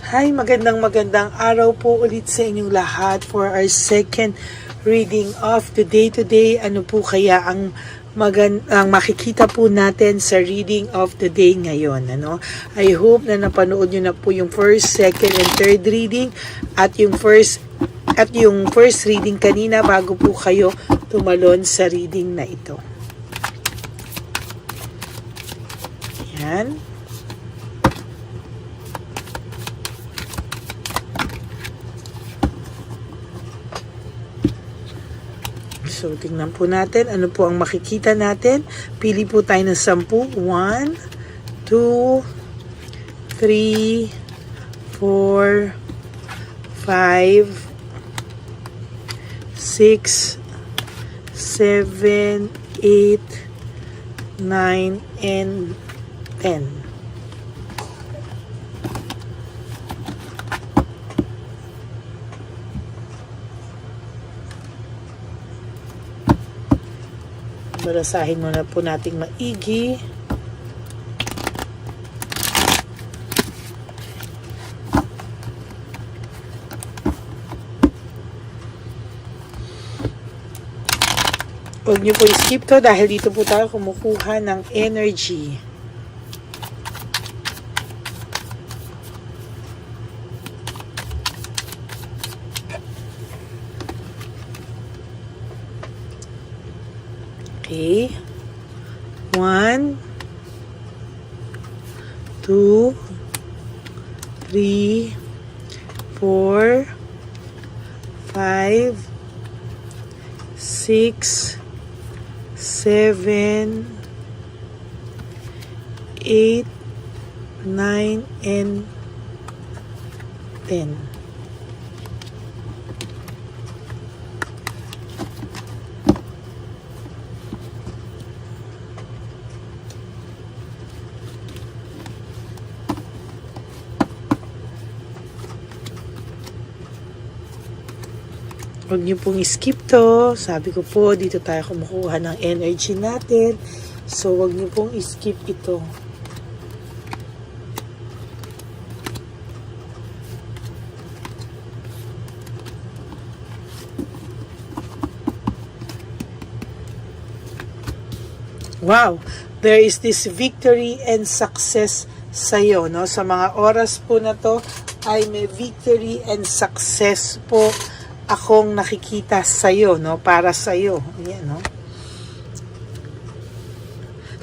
Hi, magandang araw po ulit sa inyong lahat for our second reading of the day today. Ano po kaya ang makikita po natin sa reading of the day ngayon, ano? I hope na napanood nyo na po yung first, second, and third reading at yung first reading kanina bago po kayo tumalon sa reading na ito. Yan. So, tingnan po natin ano po ang makikita natin. Pili po tayo ng 10. 1, 2, 3, 4, 5, 6, 7, 8, 9, and 10. Balasahin muna po nating maigi. Huwag niyo po i-skip to dahil dito po tayo kumukuha ng energy. Okay. 1, 2, 3, 4, 5, 6, 7, 8, 9, and 10. Huwag niyo pong skip to. Sabi ko po, dito tayo kumukuha ng energy natin. So, huwag niyo pong skip ito. Wow! There is this victory and success sa'yo, no? Sa mga oras po na to, ay may victory and success po akong nakikita sa'yo, no? Para sa'yo. Ayan, no?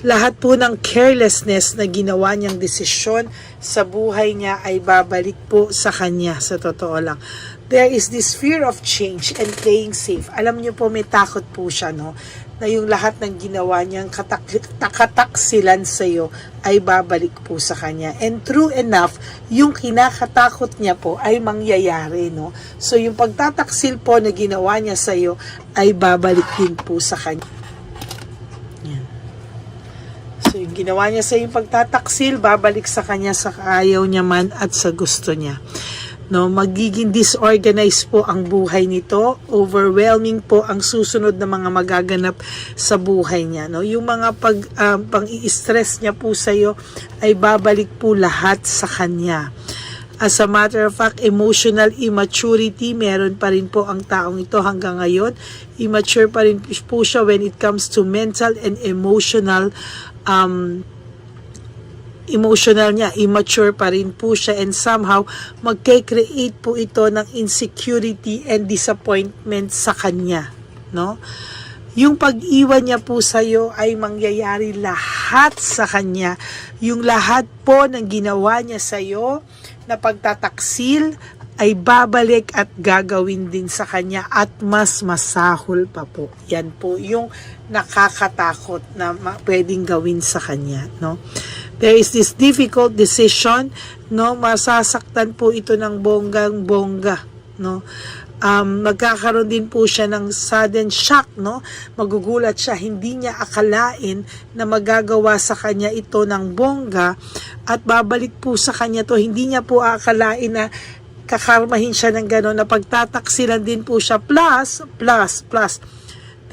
Lahat po ng carelessness na ginawa niyang desisyon sa buhay niya ay babalik po sa kanya, sa totoo lang. There is this fear of change and playing safe. Alam niyo po, may takot po siya, no? Na yung lahat ng ginawa niyang katataksilan sa'yo ay babalik po sa kanya. And true enough, yung kinakatakot niya po ay mangyayari, no? So, yung pagtataksil po na ginawa niya sa'yo ay babalik din po sa kanya. Yan. So, yung ginawa niya sa'yo yung pagtataksil, babalik sa kanya sa ayaw niya man at sa gusto niya. No, magiging disorganized po ang buhay nito, overwhelming po ang susunod na mga magaganap sa buhay niya, no. Yung mga pang-i-stress niya po sa iyo ay babalik po lahat sa kanya. As a matter of fact, emotional immaturity, meron pa rin po ang taong ito hanggang ngayon. Immature pa rin po siya when it comes to mental and emotional niya, immature pa rin po siya, and somehow magke-create po ito ng insecurity and disappointment sa kanya, no? Yung pag-iwan niya po sa iyo ay mangyayari lahat sa kanya. Yung lahat po ng ginawa niya sa iyo na pagtataksil ay babalik at gagawin din sa kanya at mas masahol pa po. Yan po yung nakakatakot na pwedeng gawin sa kanya, no? There is this difficult decision, no? Masasaktan po ito ng bonggang-bongga, no? Magkakaroon din po siya ng sudden shock, no? Magugulat siya, hindi niya akalain na magagawa sa kanya ito ng bongga at babalik po sa kanya to. Hindi niya po akalain na kakarmahin siya ng gano'n, na pagtataksilan din po siya plus.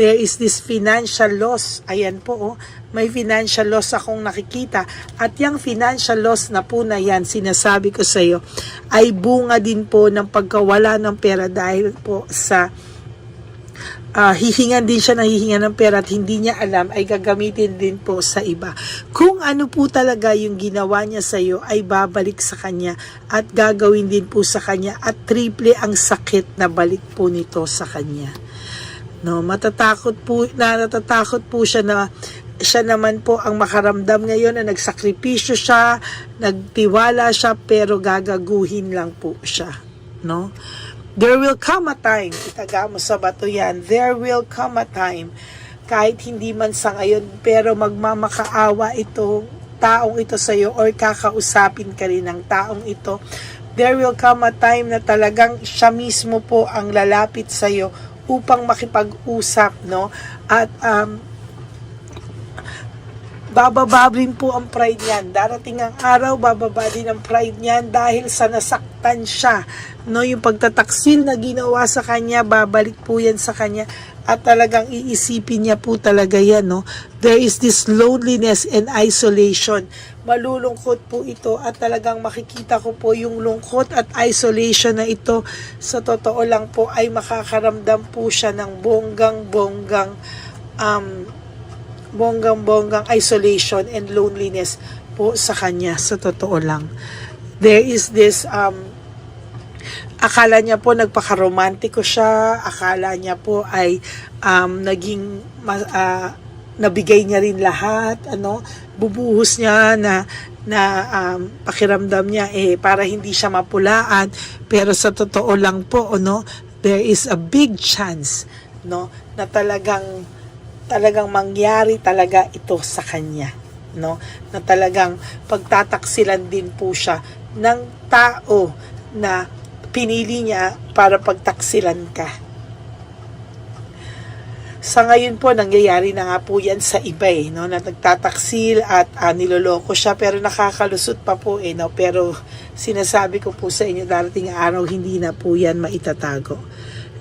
there is this financial loss. Ayan po, oh, may financial loss akong nakikita. At yung financial loss na po na yan, sinasabi ko sa iyo, ay bunga din po ng pagkawala ng pera dahil po sa hihingan din siya ng hihingan ng pera at hindi niya alam ay gagamitin din po sa iba. Kung ano po talaga yung ginawa niya sa iyo ay babalik sa kanya at gagawin din po sa kanya at triple ang sakit na balik po nito sa kanya. No, natatakot po siya na siya naman po ang makaramdam ngayon na nagsakripisyo siya, nagtiwala siya pero gagaguhin lang po siya, no? There will come a time, itaga mo sa bato yan, there will come a time, kahit hindi man sa ngayon, pero magmamakaawa itong taong ito sa iyo or kakausapin ka rin ng taong ito. There will come a time na talagang siya mismo po ang lalapit sa iyo upang makipag-usap, no? At bababa rin po ang pride niyan. Darating ang araw, bababa din ang pride niyan dahil sa nasaktan siya. No, yung pagtataksil na ginawa sa kanya, babalik po yan sa kanya at talagang iisipin niya po talaga yan. No? There is this loneliness and isolation. Malulungkot po ito at talagang makikita ko po yung lungkot at isolation na ito. Sa totoo lang po ay makakaramdam po siya ng bonggang-bonggang isolation and loneliness po sa kanya, sa totoo lang. There is this akala niya po nagpaka-romantiko siya, akala niya po ay naging nabigay niya rin lahat, bubuhos niya na pakiramdam niya para hindi siya mapulaan, pero sa totoo lang po, there is a big chance, na talagang mangyari talaga ito sa kanya, na talagang pagtataksilan din po siya ng tao na pinili niya para pagtaksilan ka. Sa ngayon po, nangyayari na nga po yan sa iba na nagtataksil at niloloko siya pero nakakalusot pa po pero sinasabi ko po sa inyo, darating araw hindi na po yan maitatago.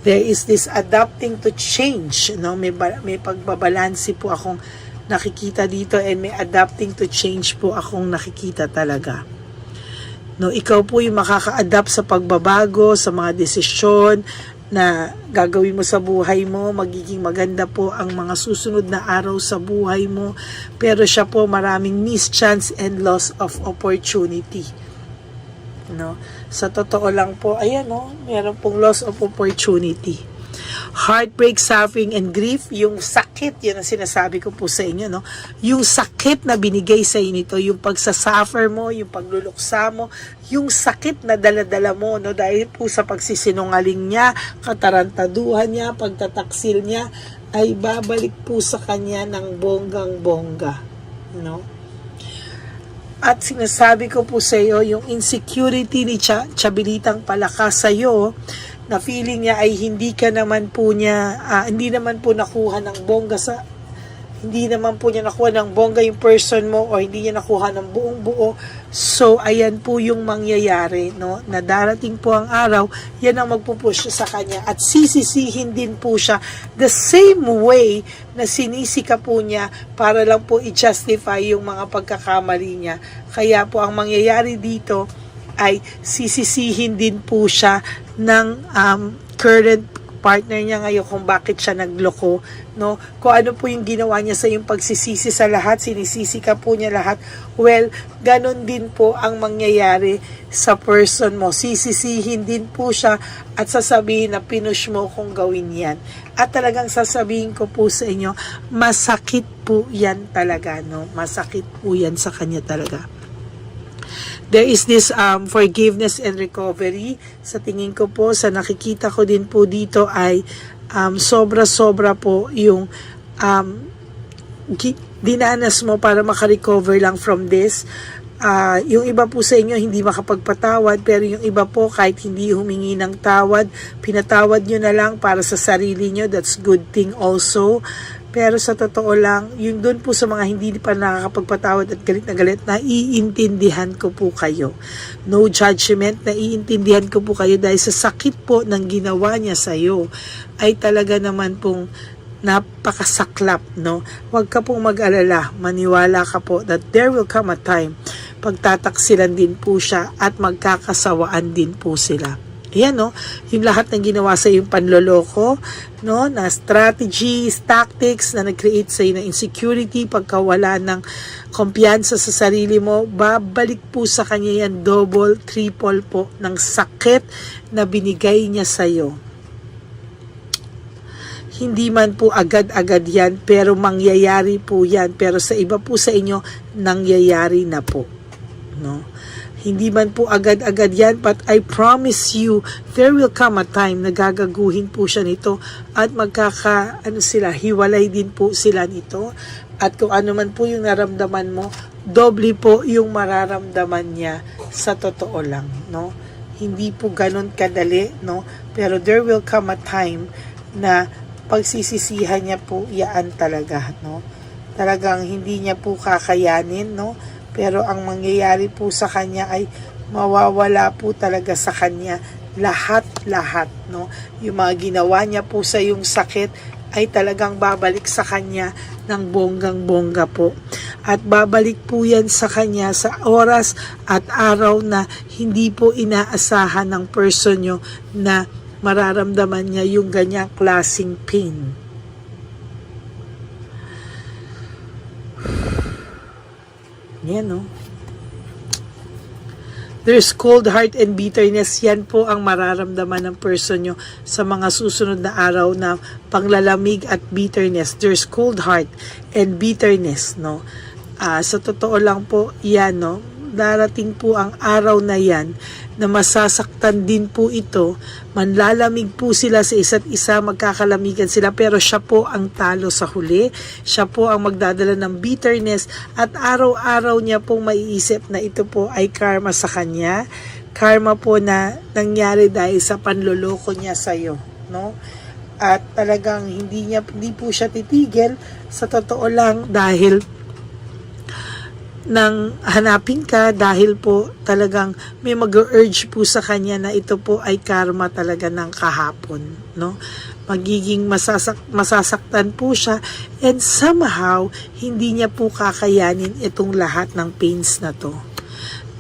There is this adapting to change, may pagbabalansi po akong nakikita dito and may adapting to change po akong nakikita talaga. Ikaw po yung makaka-adapt sa pagbabago, sa mga desisyon na gagawin mo sa buhay mo. Magiging maganda po ang mga susunod na araw sa buhay mo. Pero siya po maraming mischance and loss of opportunity. Sa totoo lang po, ayan meron pong loss of opportunity. Heartbreak, suffering, and grief, yung sakit, yun ang sinasabi ko po sa inyo, yung sakit na binigay sa inyo nito, yung pagsasuffer mo, yung pagluluksa mo, yung sakit na daladala mo, dahil po sa pagsisinungaling niya, katarantaduhan niya, pagtataksil niya, ay babalik po sa kanya ng bonggang-bongga, At sinasabi ko po sa iyo, yung insecurity ni Chabilitang Palakas sa iyo, na feeling niya ay hindi naman po nakuha ng bongga yung person mo o hindi niya nakuha ng buong buo. So, ayan po yung mangyayari, na darating po ang araw, yan ang magpupush sa kanya at sisisihin din po siya the same way na sinisika po niya para lang po i-justify yung mga pagkakamali niya. Kaya po ang mangyayari dito ay sisisihin din po siya ng current partner niya ngayon kung bakit siya nagloko, kung ano po yung ginawa niya sa yung pagsisisi sa lahat, sinisisi ka po niya lahat. Well, ganon din po ang mangyayari sa person mo. Sisisihin din po siya at sasabihin na pinush mo kung gawin yan. At talagang sasabihin ko po sa inyo, masakit po yan talaga, masakit po yan sa kanya talaga. There is this forgiveness and recovery. Sa tingin ko po, sa nakikita ko din po dito ay sobra-sobra po yung dinanas mo para makarecover lang from this. Yung iba po sa inyo hindi makapagpatawad, pero yung iba po kahit hindi humingi ng tawad, pinatawad nyo na lang para sa sarili nyo. That's good thing also. Pero sa totoo lang, yung doon po sa mga hindi pa nakakapagpatawad at galit, naiintindihan ko po kayo. No judgment, naiintindihan ko po kayo dahil sa sakit po ng ginawa niya sa iyo ay talaga naman pong napakasaklap, no? Huwag ka pong mag-alala, maniwala ka po that there will come a time pagtataksilan din po siya at magkakasawaan din po sila. Ayan, no? Yung lahat ng ginawa sa yung panloloko, no? Na strategies, tactics na nag-create sa ng insecurity, pagkawala ng kumpiyansa sa sarili mo, babalik po sa kanya yan double, triple po ng sakit na binigay niya sa iyo. Hindi man po agad-agad yan, pero mangyayari po yan. Pero sa iba po sa inyo, nangyayari na po. No? Hindi man po agad-agad yan, but I promise you, there will come a time na gagaguhin po siya nito at hiwalay din po sila nito. At kung ano man po yung naramdaman mo, doble po yung mararamdaman niya sa totoo lang. No? Hindi po ganun kadali, no? Pero there will come a time na pagsisisihan niya po yaan talaga, no? Talagang hindi niya po kakayanin, no? Pero ang mangyayari po sa kanya ay mawawala po talaga sa kanya lahat-lahat, no? Yung mga ginawa niya po sa yung sakit ay talagang babalik sa kanya ng bonggang-bongga po. At babalik po yan sa kanya sa oras at araw na hindi po inaasahan ng person nyo na mararamdaman niya yung ganyang klaseng pain. Yan, no? There's cold heart and bitterness. Yan po ang mararamdaman ng person nyo sa mga susunod na araw na panglalamig at bitterness. There's cold heart and bitterness, no? Sa totoo lang po, yan, no? Darating po ang araw na yan na masasaktan din po ito, manlalamig po sila sa isa't isa, magkakalamigan sila, pero siya po ang talo sa huli, siya po ang magdadala ng bitterness at araw-araw niya pong maiisip na ito po ay karma sa kanya, karma po na nangyari dahil sa panloloko niya sa iyo, no? At talagang hindi po siya titigil sa totoo lang dahil nang hanapin ka dahil po talagang may mag-urge po sa kanya na ito po ay karma talaga ng kahapon, no? Magiging masasaktan po siya and somehow hindi niya po kakayanin itong lahat ng pains na to.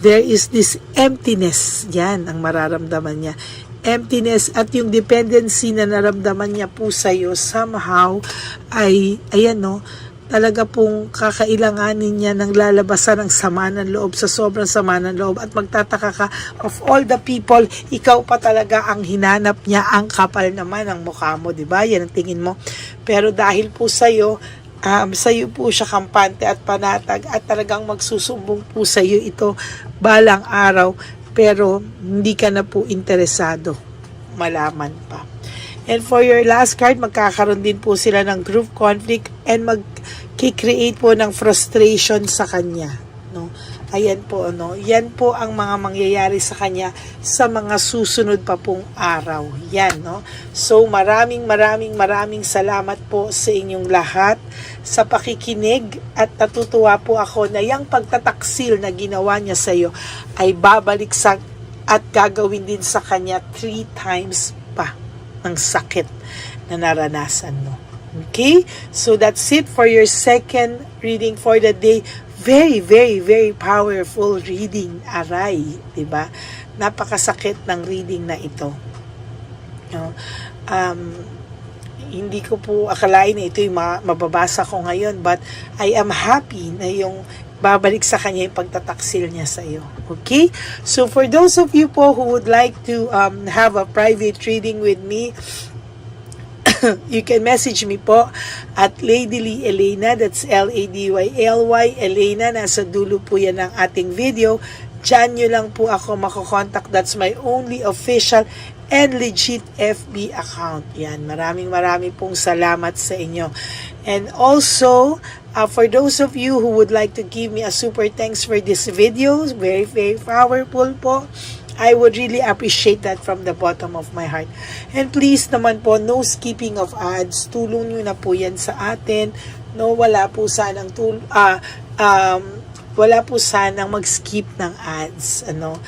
There is this emptiness, yan ang mararamdaman niya. Emptiness at yung dependency na naramdaman niya po sa iyo somehow ay, ayan, no? Talaga pong kakailanganin niya ng lalabasan ng sama ng loob sa sobrang sama ng loob at magtataka ka, of all the people, ikaw pa talaga ang hinanap niya, ang kapal naman ng mukha mo, diba? Yan ang tingin mo. Pero dahil po sa'yo po siya kampante at panatag at talagang magsusumbong po sa'yo ito balang araw, pero hindi ka na po interesado malaman pa. And for your last card, magkakaroon din po sila ng group conflict and mag-create po ng frustration sa kanya, no? Ayan po, no? Yan po ang mga mangyayari sa kanya sa mga susunod pa pong araw. Yan, no? So, maraming salamat po sa inyong lahat sa pakikinig at natutuwa po ako na yung pagtataksil na ginawa niya sa iyo ay babalik sa at gagawin din sa kanya 3 times pa ng sakit na naranasan mo. Okay? So that's it for your second reading for the day. Very powerful reading, aray. Diba? Napakasakit ng reading na ito. No? Hindi ko po akalain na ito yung mababasa ko ngayon, but I am happy na yung babalik sa kanya yung pagtataksil niya sa iyo. Okay? So, for those of you po who would like to have a private reading with me, you can message me po at Lady Lee Elena, that's Ladyly, Elena, nasa dulo po yan ng ating video. Diyan nyo lang po ako makokontak. That's my only official and legit FB account. Yan, maraming pong salamat sa inyo. And also, for those of you who would like to give me a super thanks for this video, very powerful po, I would really appreciate that from the bottom of my heart. And please naman po, no skipping of ads. Tulong nyo na po yan sa atin. No, wala po sanang mag-skip ng ads. Ano?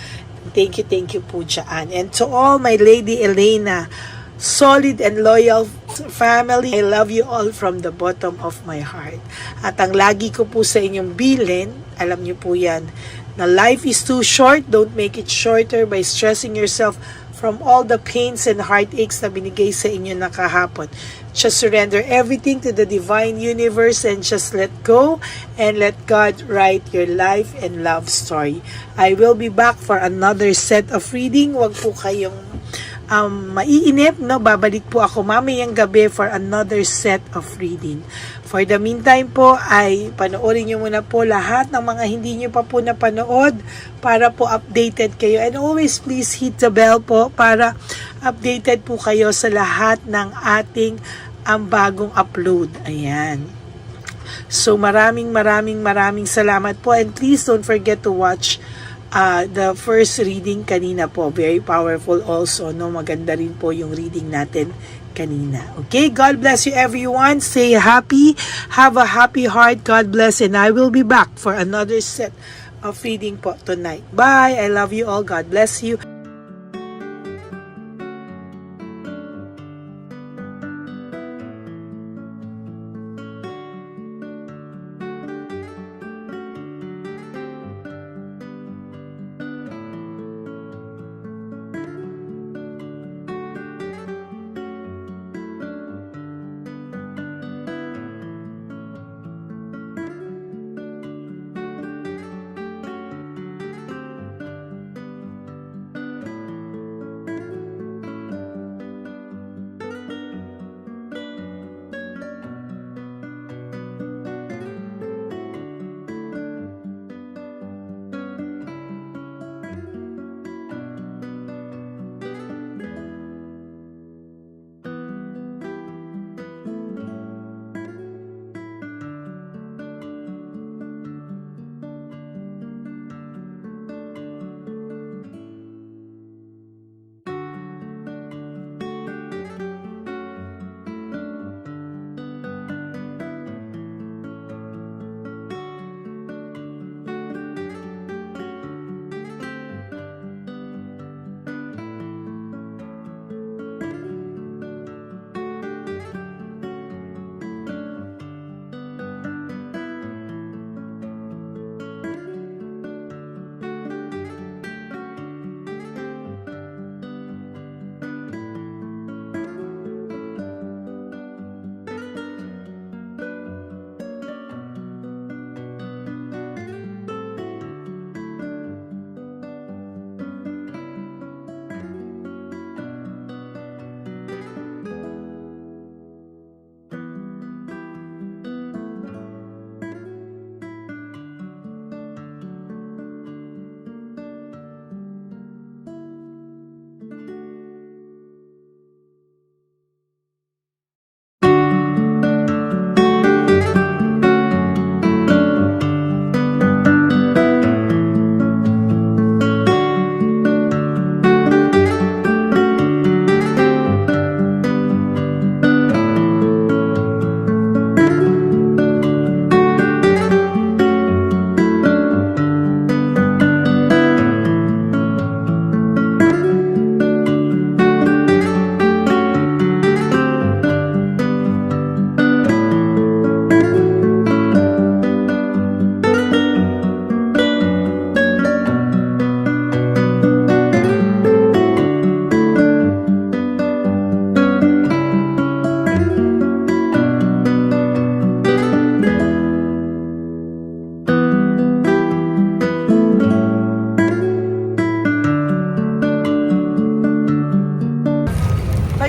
Thank you po dyan. And to all my Lady Elena, solid and loyal Family, I love you all from the bottom of my heart. At ang lagi ko po sa inyong bilin, alam niyo po yan, na life is too short, don't make it shorter by stressing yourself from all the pains and heartaches na binigay sa inyo na kahapon. Just surrender everything to the divine universe and just let go and let God write your life and love story. I will be back for another set of reading. Huwag po kayong maiinip, no? Babalik po ako mamayang gabi for another set of reading. For the meantime po, ay panoorin nyo muna po lahat ng mga hindi nyo pa po napanood para po updated kayo. And always please hit the bell po para updated po kayo sa lahat ng ating bagong upload. Ayan. So maraming salamat po. And please don't forget to watch the first reading kanina po. Very powerful also, no? Maganda rin po yung reading natin kanina. Okay, God bless you everyone. Stay happy. Have a happy heart. God bless, and I will be back for another set of reading po tonight. Bye. I love you all. God bless you.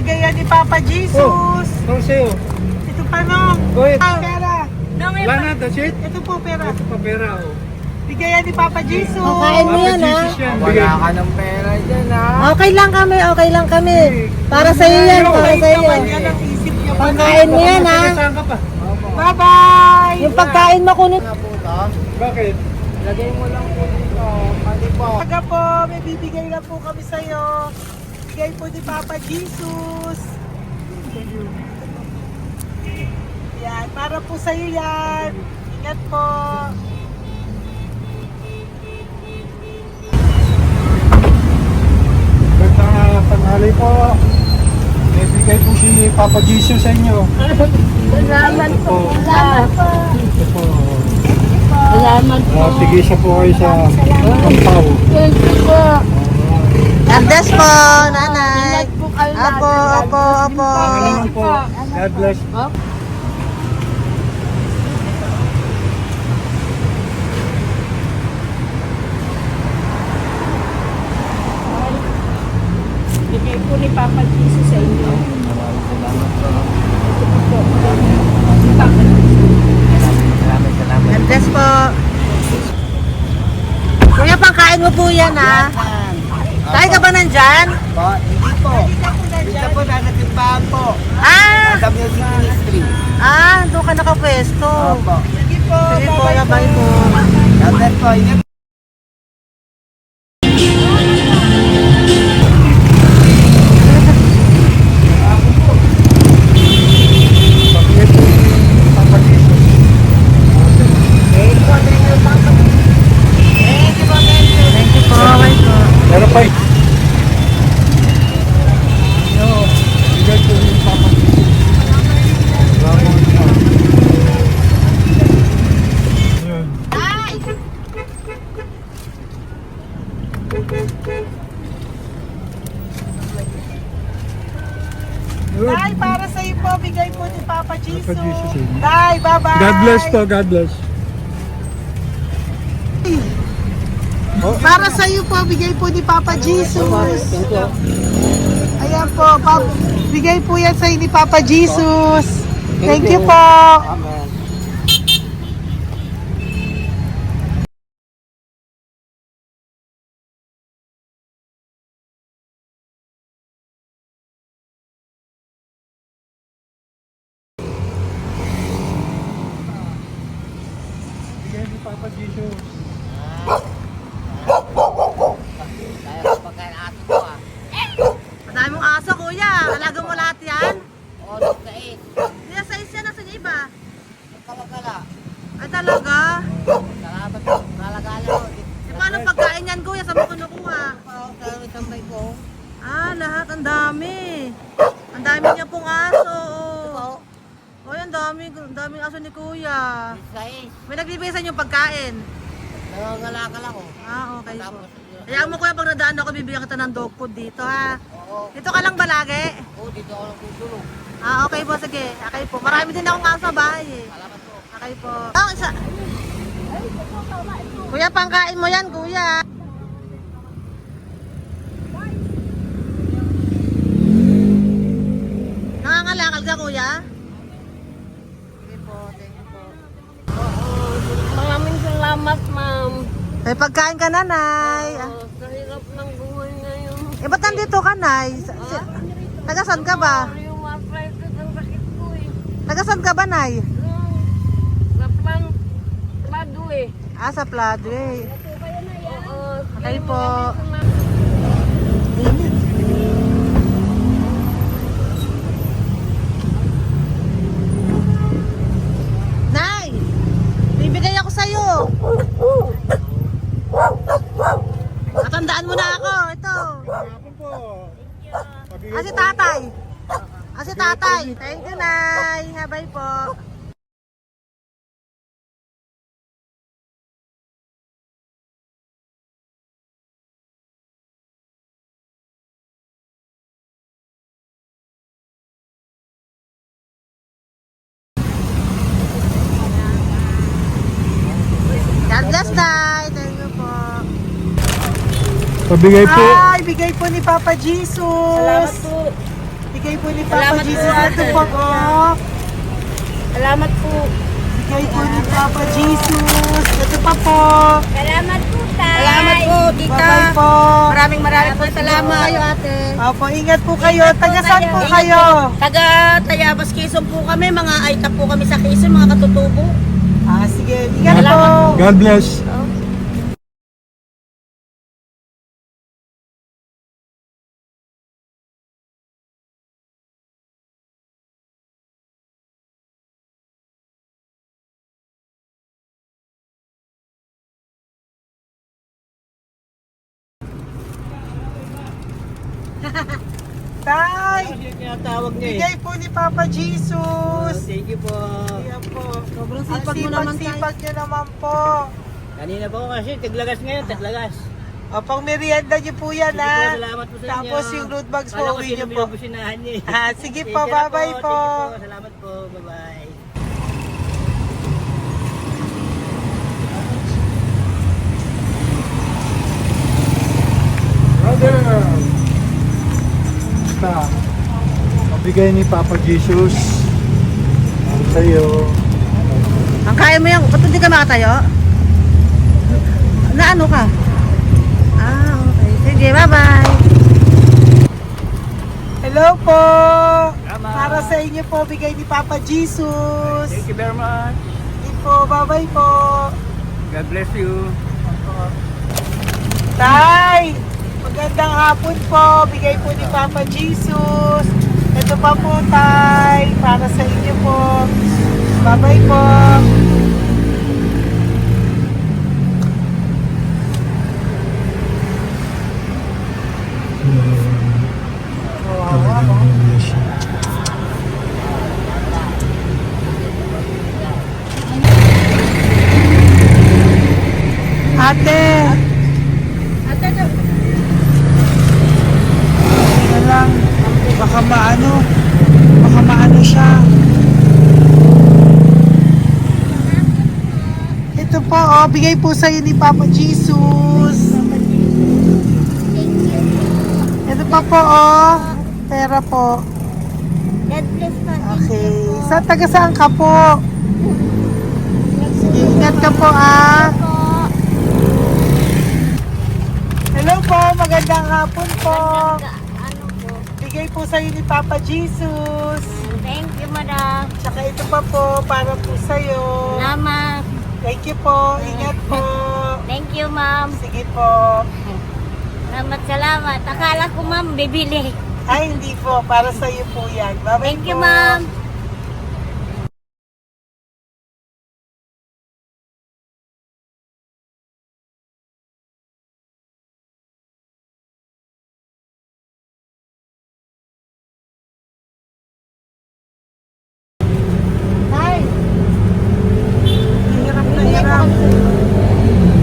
Bigay ni Papa Jesus. Ano sa'yo? Ito pa no. Go ahead. Pera. Wala na, that's it? Ito po pera. Ito pa pera, oh. Bigay ni Papa Jesus. Kain mo yan, ha? Jesus yan. Wala ka ng pera dyan, ha? Okay lang kami. Para sa iyo yan, para sa iyo. Yan ang isip niyo. Pagkain mo yan, ha? Saan ka pa? Bye-bye. Yung pagkain mo kunin. Bakit? Lagay mo lang po dito. Pati po. Pagka po, may bibigay lang po kami sa'yo. Bigay po ni Papa Jesus. Yan, para po sa'yo yan. Ingat po. Tanghali po. May bigay po si Papa Jesus sa inyo. Salamat po. Salamat po. Ito po. Salamat po. Tigisa po kayo sa Ampaw. Thank you po. God bless po, nanay. Apo, apo, apo. Pangalaman po. God bless. Bigay po ni Papa Jesus sa inyo. God bless po. Kuya, pangkain mo po yan, ha? Tayo ka ba nandyan? Hindi po. Dito po nagatimpahan po. Ah! Sa music ministry. Doon ka nakapwesto. Opo. Sige po, bye po. God bless po. Ingat. Pabigay po ni Papa Jesus. Thank you po, bye po. Meron pa eh. Bigay po ni Papa Jesus. Salamat po. Yun. Yun. Tay, para sa iyo po, bigay po ni Papa Jesus. Papa Jesus, eh. Tay, bye-bye. God bless po, God bless. Para sa iyo po, bigay po ni Papa Jesus. Ayan po, bigay po yan sa ni Papa Jesus. Thank you po. Amen. Bigay ni Papa Jesus. Kaya ko pagkain ato ko ah. Madami mong aso, kuya. Alaga mo lahat yan. Oras ka eh. Hindi na size yan, nasa iba. Kalagala. Ay talaga? Salamat po. Kalagala ko. E paano pagkain yan, kuya? Saan mo kinukuha? Sa tambay ko. Lahat. Ang dami. Ang dami niya pong aso. Oy, ang daming aso ni kuya. Guys, May nagbibigay sa inyo pagkain. nangangalakal ako. Okay po. Tapos, Hayaan mo kuya, pag nadaan ako, bibigyan kita ng dog food dito, ha? oo. Dito ka lang ba lagi? Dito ako lang tutulog. Okay po, sige. Okay po. Marami din akong aso sa bahay, eh. Salamat po. Okay po. Isa. Kuya, pangkain mo yan, kuya. Nangangalakal ka, kuya? Sige po, thank you po. Maraming salamat, ma'am. May pagkain ka, nanay. Sa hirap ng buhay ngayon. Ba't nandito ka, nay? Tagasan ka ba? Rheumatism ang sakit ko eh. Tagasan ka ba, nay? Sa plado eh. Sa Pladway. Oo. Okay po. Nay! Bibigay ako sa'yo. Matandaan mo na ako. Ito. Ako po. Pabigay Si po. tatay. Si tatay. Thank you, Nay. Habay po. God bless, Nay. Thank you po. Pabigay po. Ay, bigay po ni Papa Jesus. Salamat po. Bigay po ni Papa Salamat po, Jesus. Ito ate. po po. Salamat po. Bigay po ni Papa Jesus. Ito pa po. Salamat po, tay. Salamat po, tita. Bye-bye po. Maraming po salamat. Kayo, ate. Opo, ingat po kayo. Taga saan po kayo? Taga Tayabas, Quezon po kami. Mga aita po kami sa Quezon, mga katutubo. Sige, ingat po. God bless. Tay! Kasi tinatawag niya eh. Bigay po ni Papa Jesus. Thank you po. Ayan po. Sobrang Ang sipag mo naman, Tay. sipag nyo naman po. Kanina po kasi taglagas ngayon, taglagas. O, pang merienda nyo po yan, Sige po, ha? salamat po sa inyo. Tapos yung road bags po, Kala ko uwi sino nyo po. binubusinahan niya eh. Ah, sige po, Thank you na bye-bye po. Thank you po, salamat po, bye-bye. Brother! Basta, mabigay ni Papa Jesus ang sa'yo. Ang kaya mo yan, ba't hindi ka makatayo? Na ano ka? Ah, okay. Sige, bye-bye. Hello po! Tama. Para sa inyo po, bigay ni Papa Jesus. Thank you very much. Sige po, bye-bye po. God bless you. Tay! Magandang hapon po. Bigay po ni Papa Jesus. Ito pa po, Tay. Para sa inyo po. Bye-bye po. Ate! Na lang. Baka maano siya. Ito po, oh, bigay po sa'yo ni Papa Jesus. Ito pa po, oh. Pera po. God bless po. Okay. Taga saan ka po? Sige, ingat ka po, ah. Hello po, magandang hapon po. Ano po? Bigay po sa'yo ni Papa Jesus. Thank you, madam. Tsaka ito pa po, para po sa'yo. Salamat. Thank you po, ingat po. Thank you, ma'am. Sige po. Salamat. Akala ko, ma'am, bibili. Ay, hindi po, para sa'yo po yan. Bye-bye Thank you, po. ma'am. Tay, Hirap na hirap.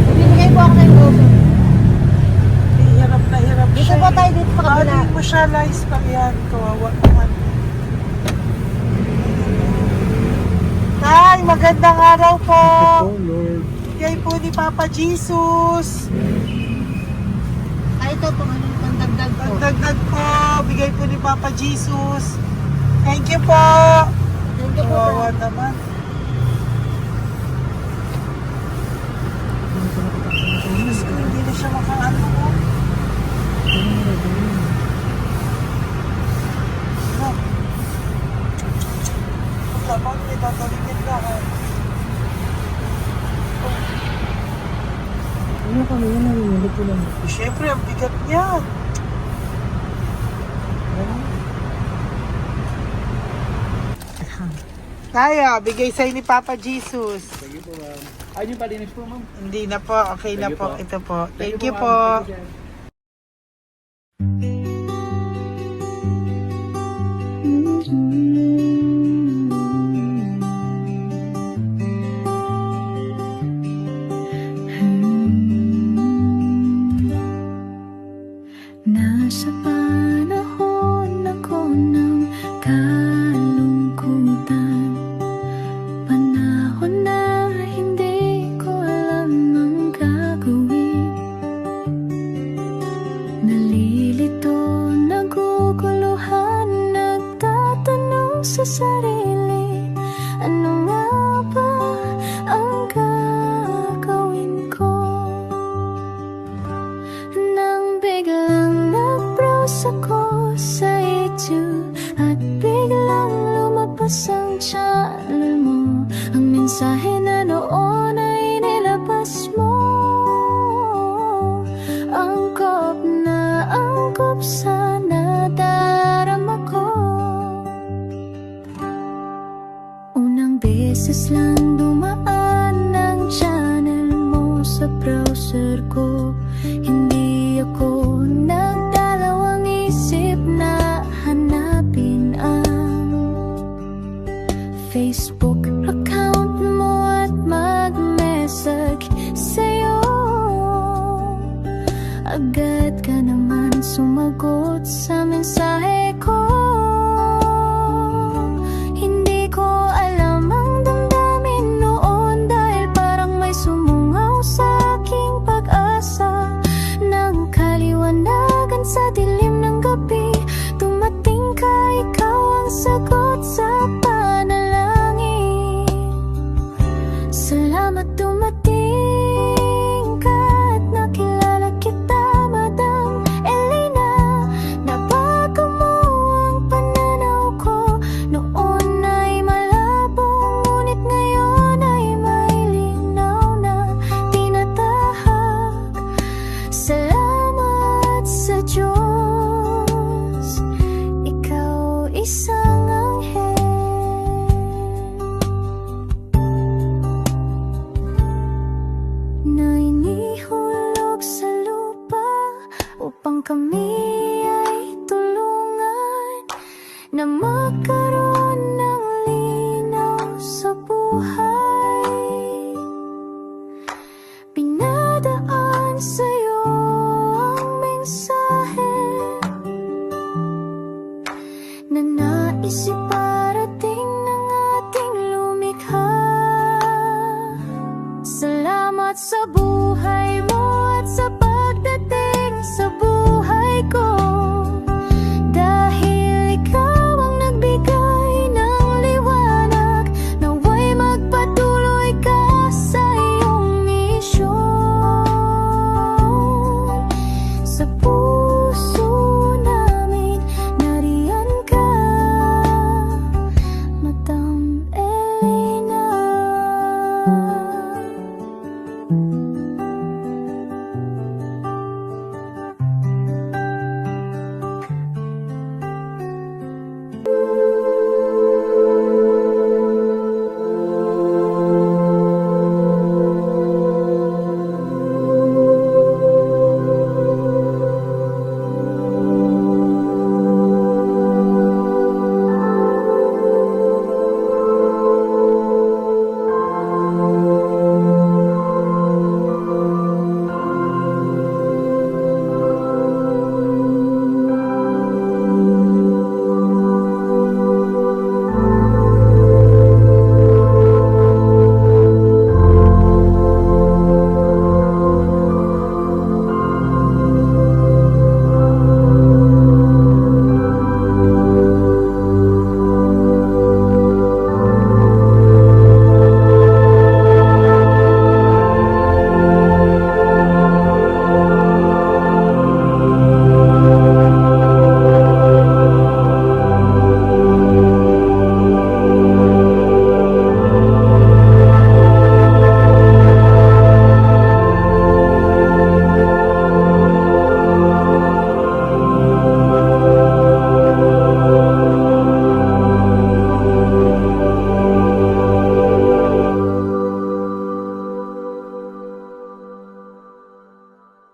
bibigay po ako ng goso. Hirap na hirap Dito siya. po tayo, dito pa kabila. Hindi mo siya lies pa yan. Kawawa naman. Tay, magandang araw po. Oh Lord. Bigay po ni Papa Jesus. Ay, ito po, ano, pantagdag po. Dagdag po. Bigay po ni Papa Jesus. Thank you po. Thank you po, Kawawa Tay. naman. Diyos ko, hindi na siya makaano ko. Ano? Pagkabang may tataligin lahat. Ano kami yan, nanginginig ko lang. Siyempre, ang bigat niya. Tayo, bigay sa'yo ni Papa Jesus. Thank you po, ma'am. Ayun yung palinis po, ma'am. Hindi na po, okay na Thank you po. po. Ito po. Thank you ma'am. po. Thank you, sir. Nasa panahon ako ng kalungkutan, panahon na hindi ko alam ang gagawin. Nalilito, naguguluhan, nagtatanong sa sarili, ano nga ba ang gagawin ko? Nang biglang nag-browse ako sa YouTube at biglang lumabas ang channel mo, ang mensahe na noon ay nilabas mo. Angkop na angkop sa nadarama ko. Unang beses lang dumaan ang channel mo sa browser ko. Hindi ako nagdalawang isip na Salamat dumating ka at nakilala kita, Madam Elena. Nabago mo ang pananaw ko. Noon ay malabo, ngunit ngayon ay may linaw na tinatahak. Salamat sa Diyos, ikaw isang anghel na inihulog sa lupa upang kami ay tulungan na magkaroon ng linaw sa buhay. Pinadaan sa'yo ang mensahe na nais iparating ng ating lumikha. Salamat sa buhay mo at sa